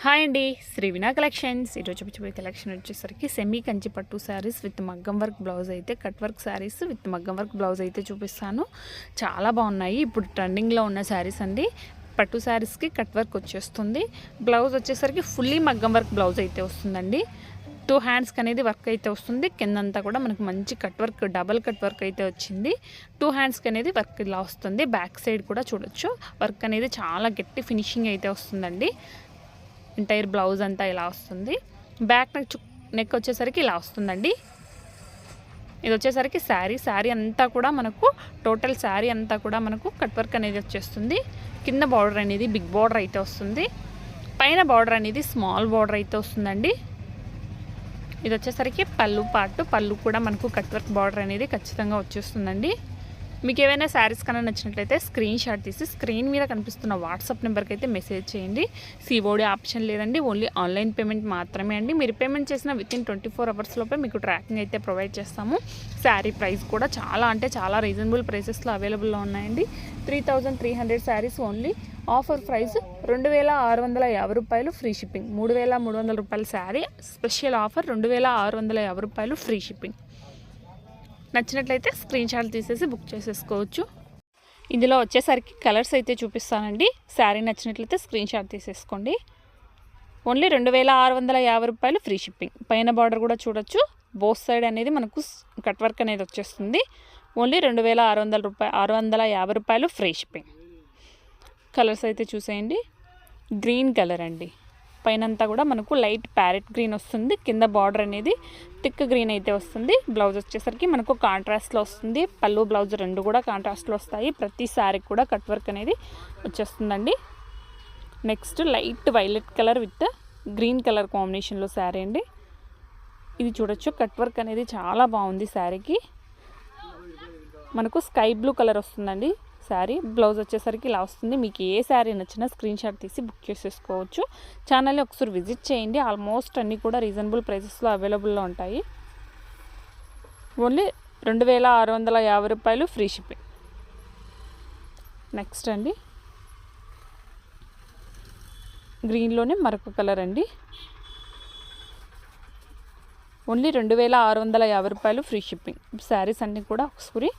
Hi అండి, శ్రీ వినా collections. ఈరోజు చూపించబోయే కలెక్షన్ వచ్చేసరికి సెమీ కంచి పట్టు శారీస్ విత్ మగ్గం వర్క్ బ్లౌజ్ అయితే, కట్ వర్క్ శారీస్ విత్ మగ్గం వర్క్ బ్లౌజ్ అయితే చూపిస్తాను. చాలా బాగున్నాయి. ఇప్పుడు ట్రెండింగ్లో ఉన్న శారీస్ అండి. పట్టు శారీస్కి కట్ వర్క్ వచ్చేస్తుంది. బ్లౌజ్ వచ్చేసరికి ఫుల్లీ మగ్గం వర్క్ బ్లౌజ్ అయితే వస్తుందండి. 2 హ్యాండ్స్కి అనేది వర్క్ అయితే వస్తుంది. కిందంతా కూడా మనకు మంచి cut work, double cut work అయితే వచ్చింది. 2 హ్యాండ్స్కి అనేది వర్క్ ఇలా వస్తుంది. బ్యాక్ సైడ్ కూడా చూడొచ్చు, వర్క్ అనేది చాలా గట్టి ఫినిషింగ్ అయితే వస్తుందండి. ఎంటైర్ బ్లౌజ్ అంతా ఇలా వస్తుంది. బ్యాక్ నెక్ వచ్చేసరికి ఇలా వస్తుందండి. ఇది వచ్చేసరికి శారీ అంతా కూడా మనకు టోటల్ శారీ అంతా కూడా మనకు కట్ వర్క్ అనేది వచ్చేస్తుంది. కింద బార్డర్ అనేది బిగ్ బార్డర్ అయితే వస్తుంది. పైన బార్డర్ అనేది స్మాల్ బార్డర్ అయితే వస్తుందండి. ఇది వచ్చేసరికి పళ్ళు కూడా మనకు కట్ వర్క్ బార్డర్ అనేది ఖచ్చితంగా వచ్చేస్తుందండి. మీకు ఏవైనా శారీస్ కన్నా నచ్చినట్లయితే స్క్రీన్ షాట్ తీసి స్క్రీన్ మీద కనిపిస్తున్న వాట్సాప్ నెంబర్కి అయితే మెసేజ్ చేయండి. సిఓడి ఆప్షన్ లేదండి, ఓన్లీ ఆన్లైన్ పేమెంట్ మాత్రమే అండి. మీరు పేమెంట్ చేసిన వితిన్ 24 అవర్స్ లోపే మీకు ట్రాకింగ్ అయితే ప్రొవైడ్ చేస్తాము. శారీ ప్రైస్ కూడా చాలా రీజనబుల్ ప్రైసెస్లో అవైలబుల్లో ఉన్నాయండి. 3300 శారీస్ ఓన్లీ. ఆఫర్ ప్రైస్ 2650 రూపాయలు ఫ్రీ షిప్పింగ్. 3300 రూపాయల శారీ స్పెషల్ ఆఫర్ 2650 రూపాయలు ఫ్రీ షిప్పింగ్. నచ్చినట్లయితే స్క్రీన్ షాట్ తీసేసి బుక్ చేసేసుకోవచ్చు. ఇందులో వచ్చేసరికి కలర్స్ అయితే చూపిస్తానండి. శారీ నచ్చినట్లయితే స్క్రీన్ షాట్ తీసేసుకోండి. ఓన్లీ 2650 రూపాయలు ఫ్రీ షిప్పింగ్. పైన బార్డర్ కూడా చూడొచ్చు. బోత్ సైడ్ అనేది మనకు కట్ వర్క్ అనేది వచ్చేస్తుంది. ఓన్లీ 2650 రూపాయలు ఫ్రీ షిప్పింగ్. కలర్స్ అయితే చూసేయండి. గ్రీన్ కలర్ అండి. పైనంతా కూడా మనకు లైట్ ప్యారెట్ గ్రీన్ వస్తుంది. కింద బార్డర్ అనేది థిక్ గ్రీన్ అయితే వస్తుంది. బ్లౌజ్ వచ్చేసరికి మనకు కాంట్రాస్ట్లో వస్తుంది. పళ్ళు బ్లౌజ్ రెండు కూడా కాంట్రాస్ట్లో వస్తాయి. ప్రతి శారీకి కూడా కట్ వర్క్ అనేది వచ్చేస్తుందండి. Next light violet colour with green colour కాంబినేషన్లో శారీ అండి. ఇది చూడొచ్చు, కట్ వర్క్ అనేది చాలా బాగుంది. శారీకి మనకు స్కై బ్లూ కలర్ వస్తుందండి. శారీ బ్లౌజ్ వచ్చేసరికి ఇలా వస్తుంది. మీకు ఏ శారీ నచ్చినా స్క్రీన్ షాట్ తీసి బుక్ చేసేసుకోవచ్చు. ఛానల్ని ఒకసారి విజిట్ చేయండి. ఆల్మోస్ట్ అన్నీ కూడా రీజనబుల్ ప్రైసెస్లో అవైలబుల్లో ఉంటాయి. ఓన్లీ 2650 రూపాయలు ఫ్రీ షిప్పింగ్. నెక్స్ట్ అండి, గ్రీన్లోనే మరొక కలర్ అండి. ఓన్లీ 2650 రూపాయలు ఫ్రీ షిప్పింగ్. శారీస్ అన్నీ కూడా ఒకసారి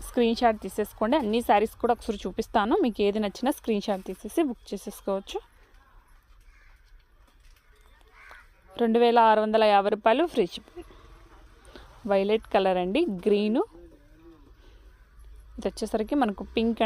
స్క్రీన్ షాట్ తీసేసుకోండి. అన్ని శారీస్ కూడా ఒకసారి చూపిస్తాను. మీకు ఏది నచ్చినా స్క్రీన్ షాట్ తీసేసి బుక్ చేసేసుకోవచ్చు. 2650 రూపాయలు ఫ్రీ షిప్పింగ్. వైలెట్ కలర్ అండి, గ్రీను. ఇది వచ్చేసరికి మనకు పింక్ అండ్